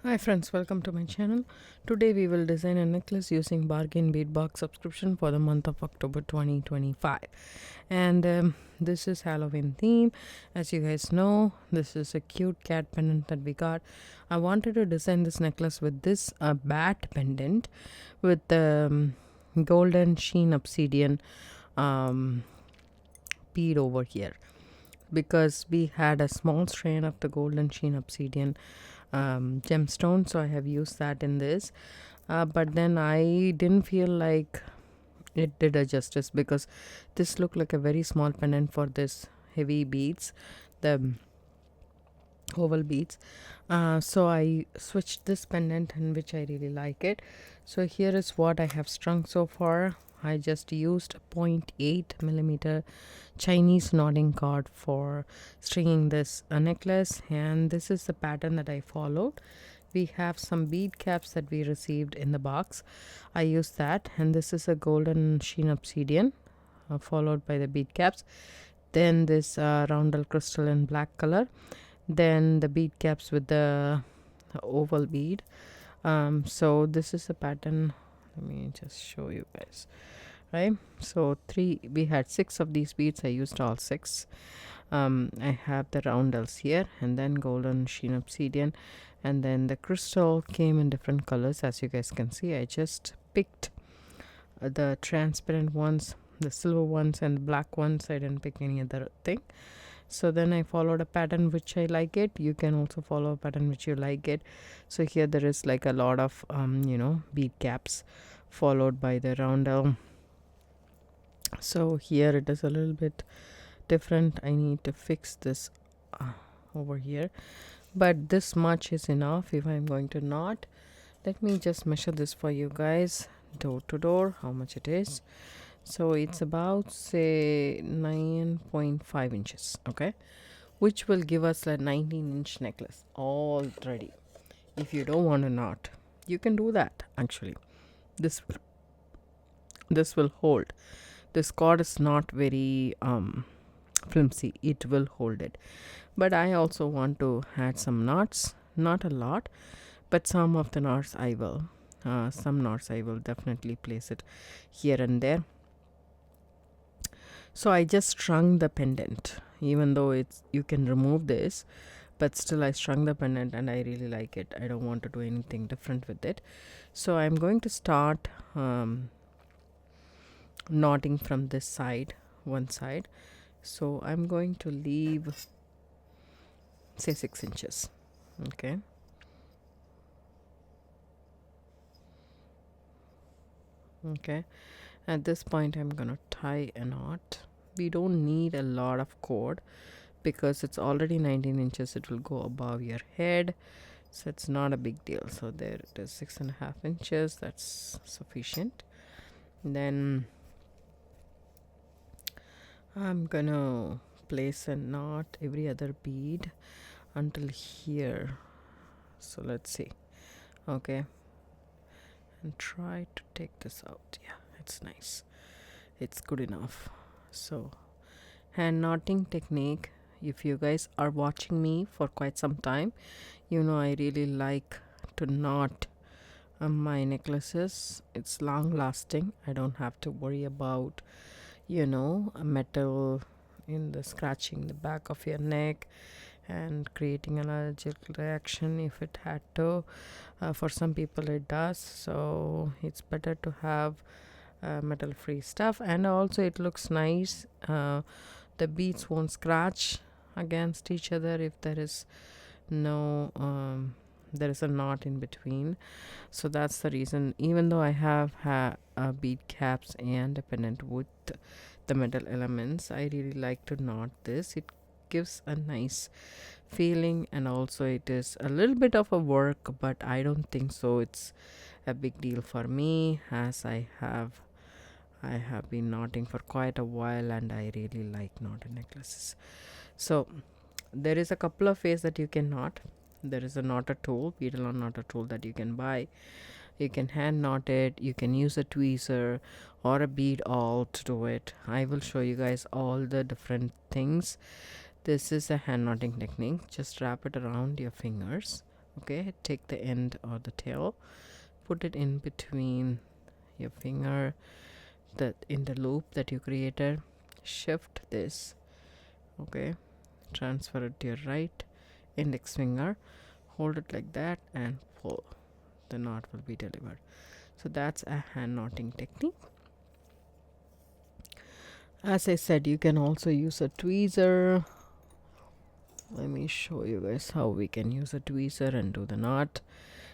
Hi friends, welcome to my channel. Today we will design a necklace using Bargain Bead Box subscription for the month of October 2025. And this is Halloween theme. As you guys know, this is a cute cat pendant that we got. I wanted to design this necklace with this bat pendant with the golden sheen obsidian um, bead over here, because we had a small strain of the golden sheen obsidian gemstone, so I have used that in this. But then I didn't feel like it did a justice, because this looked like a very small pendant for this heavy beads, the oval beads. So I switched this pendant, in which I really like it. So here is what I have strung so far. I just used 0.8 millimeter Chinese knotting cord for stringing this necklace, and this is the pattern that I followed. We have some bead caps that we received in the box. I used that, and this is a golden sheen obsidian, followed by the bead caps. Then this roundel crystal in black color. Then the bead caps with the oval bead. So this is a pattern. Let me just show you guys. Right, so we had 6 of these beads. I used all 6. I have the roundels here, and then golden sheen obsidian, and then the crystal came in different colors. As you guys can see, I just picked the transparent ones, the silver ones, and the black ones. I didn't pick any other thing. So then I followed a pattern which I like it. You can also follow a pattern which you like it. So here there is like a lot of bead caps, followed by the roundel. So here it is a little bit different. I need to fix this over here, but this much is enough if I'm going to knot. Let me just measure this for you guys, door to door, how much it is. So it's about, say, 9.5 inches, okay, which will give us a 19-inch necklace all ready. If you don't want to knot, you can do that. Actually, this will hold. This cord is not very flimsy, it will hold it. But I also want to add some knots, not a lot, but some of the knots I will. Some knots I will definitely place it here and there. So I just strung the pendant, even though you can remove this, but still I strung the pendant and I really like it. I don't want to do anything different with it. So I'm going to start knotting from this side, one side. So I'm going to leave, say, 6 inches. Okay, at this point I'm gonna tie a knot. We don't need a lot of cord because it's already 19 inches. It will go above your head, so it's not a big deal. So there it is, 6.5 inches. That's sufficient. Then I'm gonna place a knot every other bead until here. So let's see. Okay, and try to take this out. Yeah, it's nice, it's good enough. So hand knotting technique, if you guys are watching me for quite some time, you know I really like to knot my necklaces. It's long lasting. I don't have to worry about a metal in the scratching the back of your neck and creating an allergic reaction if it had to. For some people it does, so it's better to have metal free stuff, and also it looks nice. The beads won't scratch against each other if there is no there is a knot in between. So that's the reason, even though I have bead caps and a pendant with the metal elements, I really like to knot this. It gives a nice feeling, and also it is a little bit of a work, but I don't think so it's a big deal for me, as I have been knotting for quite a while and I really like knotted necklaces. So there is a couple of ways that you can knot. There is a knotter tool, beadle knotter tool, that you can buy. You can hand knot it, you can use a tweezer or a bead awl to do it. I will show you guys all the different things. This is a hand knotting technique. Just wrap it around your fingers Okay, take the end or the tail, put it in between your finger, that in the loop that you created, shift this, okay, transfer it to your right index finger, hold it like that and pull. The knot will be delivered. So that's a hand knotting technique. As I said, you can also use a tweezer. Let me show you guys how we can use a tweezer and do the knot.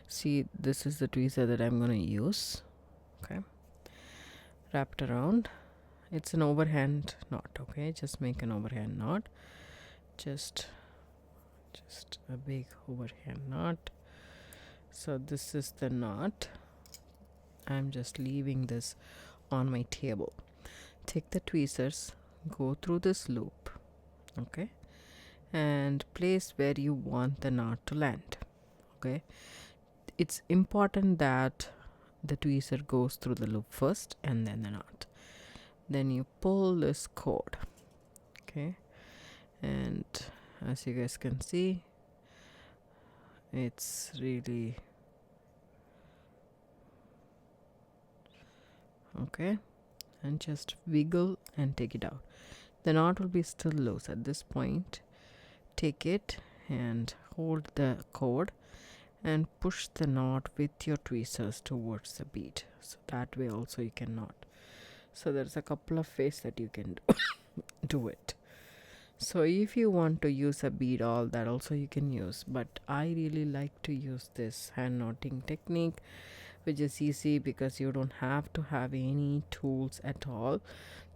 See, this is the tweezer that I'm going to use. Okay, wrapped around. It's an overhand knot. Okay, just make an overhand knot. Just a big overhand knot. So this is the knot. I'm just leaving this on my table. Take the tweezers, go through this loop, okay, and place where you want the knot to land. Okay, it's important that the tweezer goes through the loop first and then the knot. Then you pull this cord, okay, and as you guys can see, it's really okay, and just wiggle and take it out. The knot will be still loose at this point. Take it and hold the cord and push the knot with your tweezers towards the bead, so that way also you can knot. So there's a couple of ways that you can do it. So if you want to use a bead awl, that also you can use, but I really like to use this hand knotting technique, which is easy because you don't have to have any tools at all.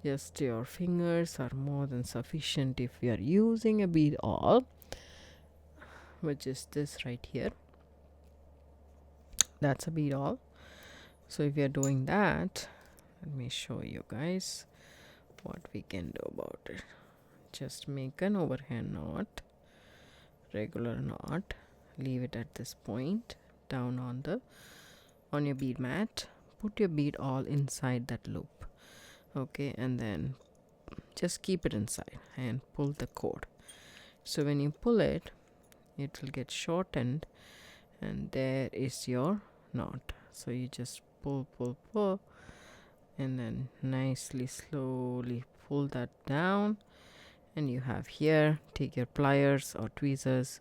Just your fingers are more than sufficient if you are using a bead awl, which is this right here. That's a bead awl. So if you're doing that, let me show you guys what we can do about it. Just make an overhand knot, regular knot, leave it at this point down on your bead mat. Put your bead awl inside that loop, okay, and then just keep it inside and pull the cord. So when you pull it, it will get shortened and there is your knot. So you just pull and then nicely slowly pull that down, and you have here, take your pliers or tweezers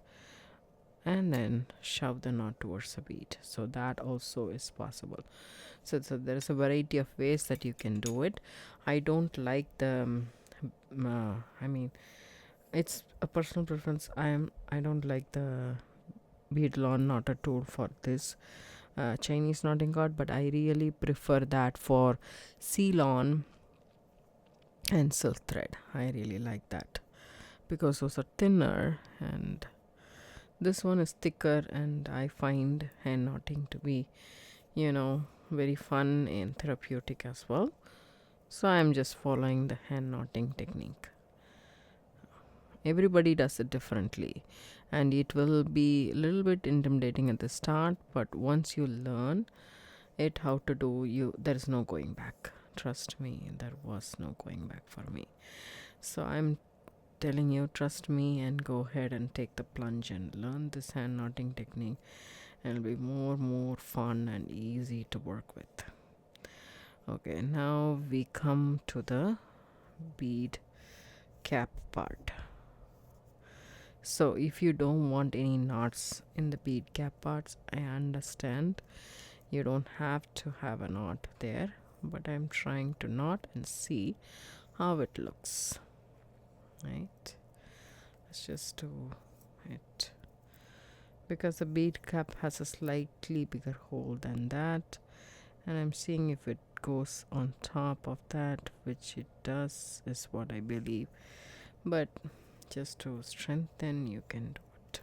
and then shove the knot towards the bead. So that also is possible. So there is a variety of ways that you can do it. I don't like the I mean, it's a personal preference. I don't like the bead lawn knotter tool for this Chinese knotting cord, but I really prefer that for Ceylon and silk thread. I really like that because those are thinner, and this one is thicker, and I find hand knotting to be, very fun and therapeutic as well. So I'm just following the hand knotting technique. Everybody does it differently, and it will be a little bit intimidating at the start, but once you learn it how to do, there is no going back. Trust me, there was no going back for me. So I'm telling you, trust me and go ahead and take the plunge and learn this hand knotting technique, and it'll be more fun and easy to work with. Okay, now we come to the bead cap part. So if you don't want any knots in the bead cap parts, I understand. You don't have to have a knot there, but I'm trying to knot and see how it looks. Right? Let's just do it. Because the bead cap has a slightly bigger hole than that, and I'm seeing if it goes on top of that, which it does, is what I believe. But just to strengthen, you can do it.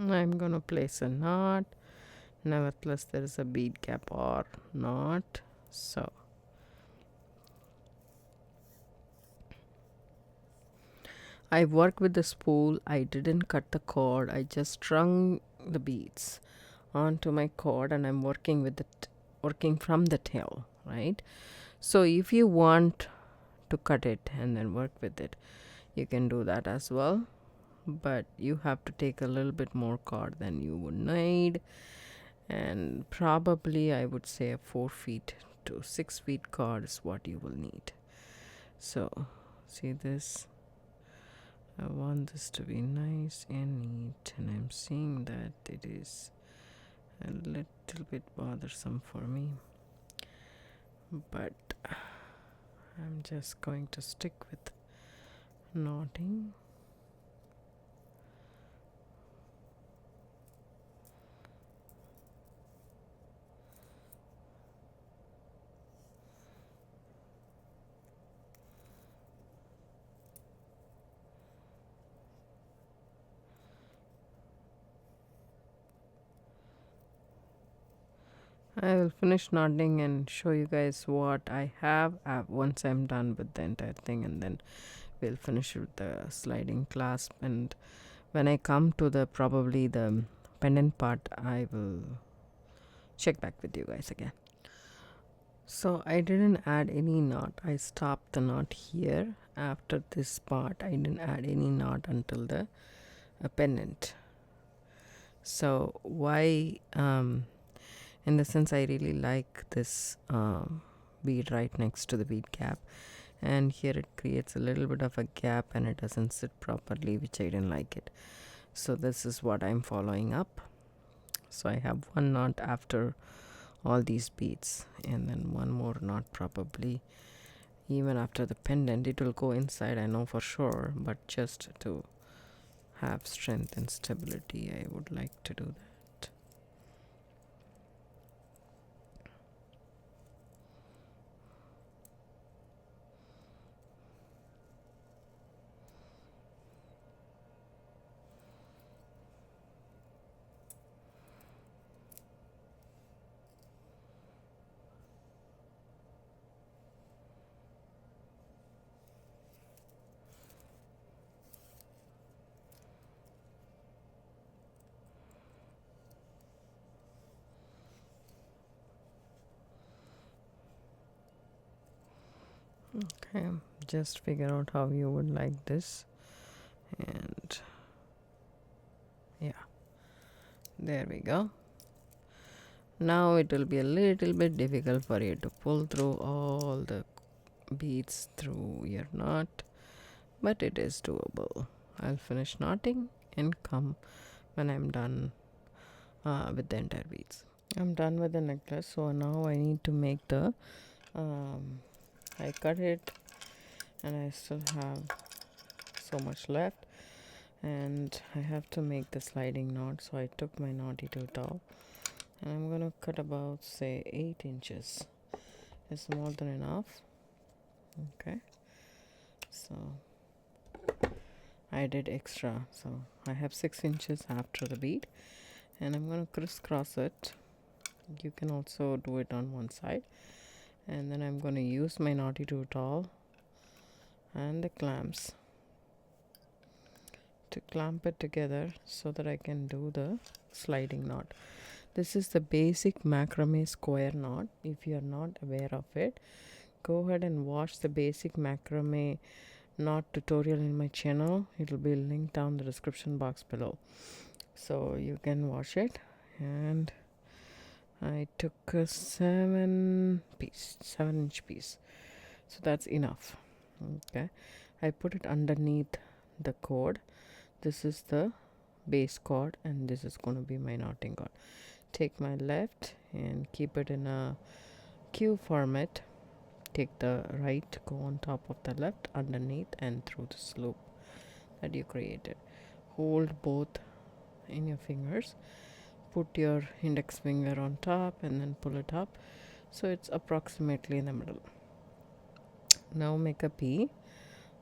I'm gonna place a knot, Nevertheless, there is a bead gap or not. So I work with the spool. I didn't cut the cord. I just strung the beads onto my cord, and I'm working with it, working from the tail, right? So if you want to cut it and then work with it, you can do that as well, but you have to take a little bit more cord than you would need, and probably I would say a 4 feet to 6 feet cord is what you will need. So see this, I want this to be nice and neat, and I'm seeing that it is a little bit bothersome for me, but I'm just going to stick with knotting. I will finish knotting and show you guys what I have once I'm done with the entire thing, and then we'll finish with the sliding clasp. And when I come to the probably the pendant part, I will check back with you guys again. So I didn't add any knot. I stopped the knot here. After this part, I didn't add any knot until the pendant. So why in the sense, I really like this bead right next to the bead gap, and here it creates a little bit of a gap and it doesn't sit properly, which I didn't like it. So this is what I'm following up. So I have one knot after all these beads, and then one more knot probably even after the pendant. It will go inside, I know for sure, but just to have strength and stability, I would like to do that. Okay, just figure out how you would like this, and yeah, there we go. Now it will be a little bit difficult for you to pull through all the beads through your knot, but it is doable. I'll finish knotting and come when I'm done with the entire beads. I'm done with the necklace, so now I need to make the I cut it and I still have so much left, and I have to make the sliding knot. So I took my knotty tool and I'm gonna cut about say 8 inches. It's more than enough. Okay, so I did extra, so I have 6 inches after the bead, and I'm gonna crisscross it. You can also do it on one side, and then I'm going to use my knotty tool and the clamps to clamp it together so that I can do the sliding knot. This is the basic macrame square knot. If you are not aware of it, go ahead and watch the basic macrame knot tutorial in my channel. It will be linked down the description box below, so you can watch it. And I took a 7-inch piece, so that's enough. Okay, I put it underneath the cord. This is the base cord, and this is going to be my knotting cord. Take my left and keep it in a Q format. Take the right, go on top of the left, underneath and through this loop that you created. Hold both in your fingers. Put your index finger on top and then pull it up so it's approximately in the middle. Now make a P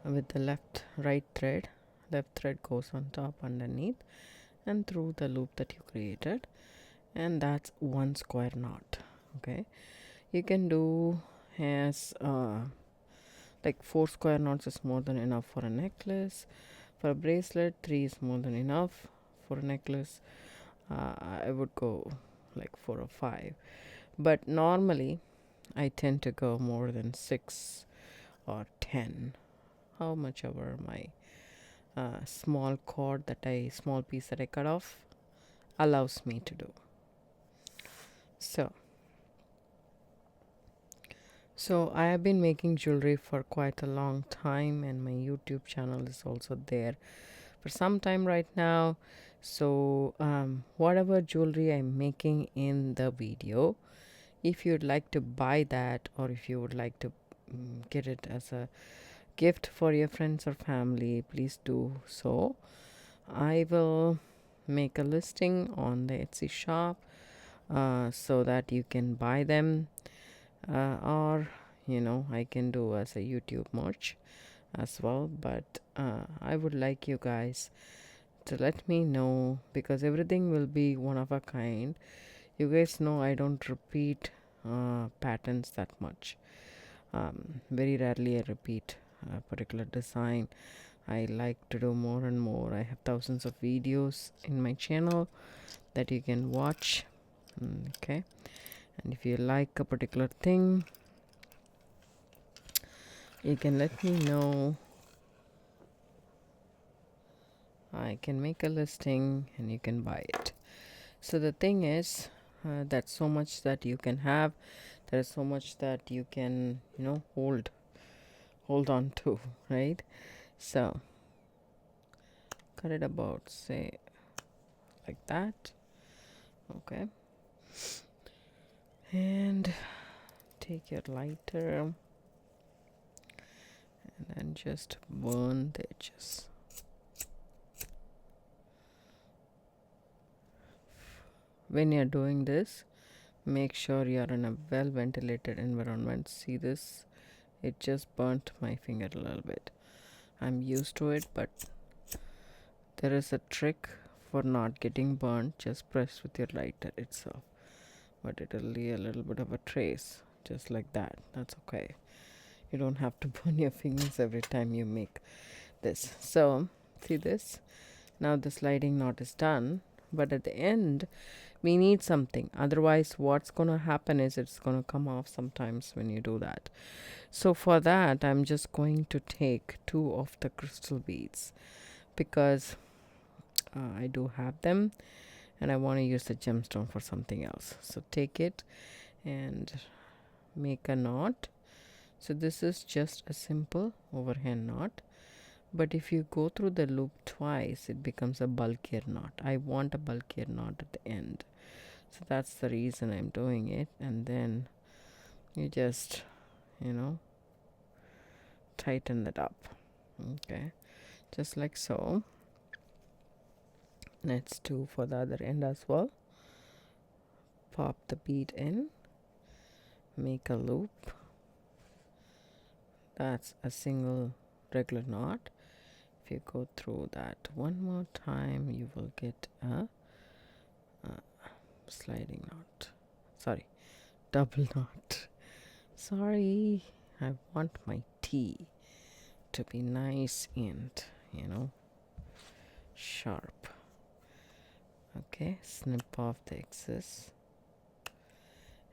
with the right thread. Left thread goes on top, underneath and through the loop that you created, and that's one square knot. Okay, you can do as like 4 square knots is more than enough for a necklace. For a bracelet, 3 is more than enough. For a necklace, I would go like 4 or 5, but normally I tend to go more than 6 or 10, how much ever my small small piece that I cut off allows me to do. So I have been making jewelry for quite a long time, and my YouTube channel is also there for some time right now. So whatever jewelry I'm making in the video, if you'd like to buy that, or if you would like to get it as a gift for your friends or family, please do so. I will make a listing on the Etsy shop so that you can buy them, or I can do as a YouTube merch as well. But I would like you guys to let me know, because everything will be one of a kind. You guys know I don't repeat patterns that much. Very rarely I repeat a particular design. I like to do more and more. I have thousands of videos in my channel that you can watch. Okay, and if you like a particular thing, you can let me know. I can make a listing and you can buy it. So the thing is, that's so much that you can have. There is so much that you can hold on to, right? So cut it about, say, like that. Okay, and take your lighter and then just burn the edges. When you're doing this, make sure you're in a well ventilated environment. See this? It just burnt my finger a little bit. I'm used to it, but there is a trick for not getting burnt. Just press with your lighter itself, but it'll leave a little bit of a trace, just like that. That's okay. You don't have to burn your fingers every time you make this. So see this? Now the sliding knot is done, but at the end we need something. Otherwise what's going to happen is it's going to come off sometimes when you do that. So for that, I'm just going to take 2 of the crystal beads, because I do have them and I want to use the gemstone for something else. So take it and make a knot. So this is just a simple overhand knot, but if you go through the loop twice, it becomes a bulkier knot. I want a bulkier knot at the end, so that's the reason I'm doing it. And then you just tighten it up. Okay, just like so. Let's do for the other end as well. Pop the bead in, make a loop. That's a single regular knot. If you go through that one more time, you will get a sliding knot. Sorry, double knot. Sorry, I want my T to be nice and sharp. Okay, snip off the excess,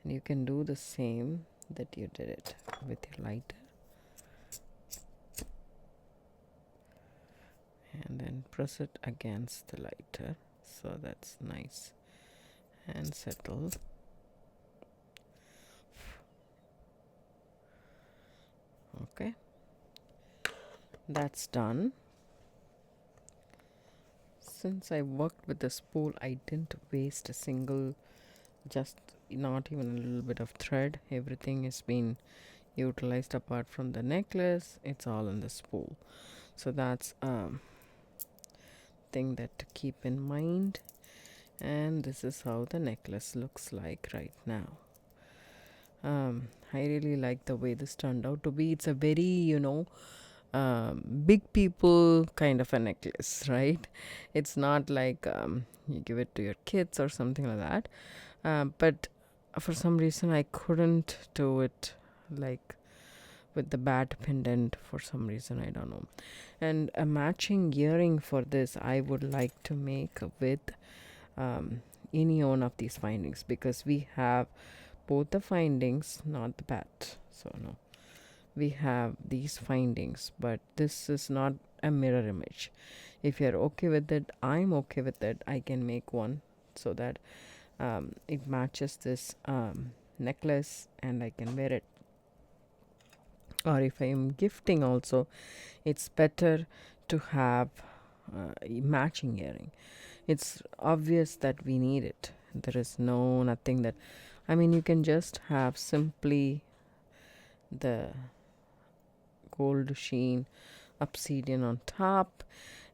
and you can do the same that you did it with your lighter, and then press it against the lighter so that's nice and settled. Okay, that's done. Since I worked with the spool, I didn't waste a single, just not even a little bit of thread. Everything has been utilized apart from the necklace. It's all in the spool. So that's thing that to keep in mind. And this is how the necklace looks like right now. I really like the way this turned out to be. It's a very big people kind of a necklace, right? It's not like you give it to your kids or something like that. But for some reason I couldn't do it like with the bat pendant. For some reason, I don't know. And a matching earring for this I would like to make with any one of these findings, because we have both the findings, not the bat. So no, we have these findings, but this is not a mirror image. If you're okay with it, I'm okay with it. I can make one so that it matches this necklace and I can wear it. Or if I am gifting also, it's better to have a matching earring. It's obvious that we need it. There is nothing that, I mean, you can just have simply the gold sheen obsidian on top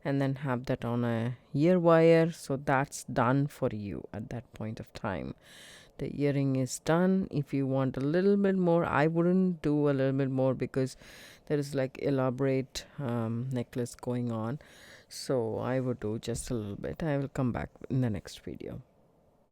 and then have that on a ear wire. So that's done for you at that point of time. The earring is done. If you want a little bit more, I wouldn't do a little bit more because there is like elaborate necklace going on. So I would do just a little bit. I will come back in the next video.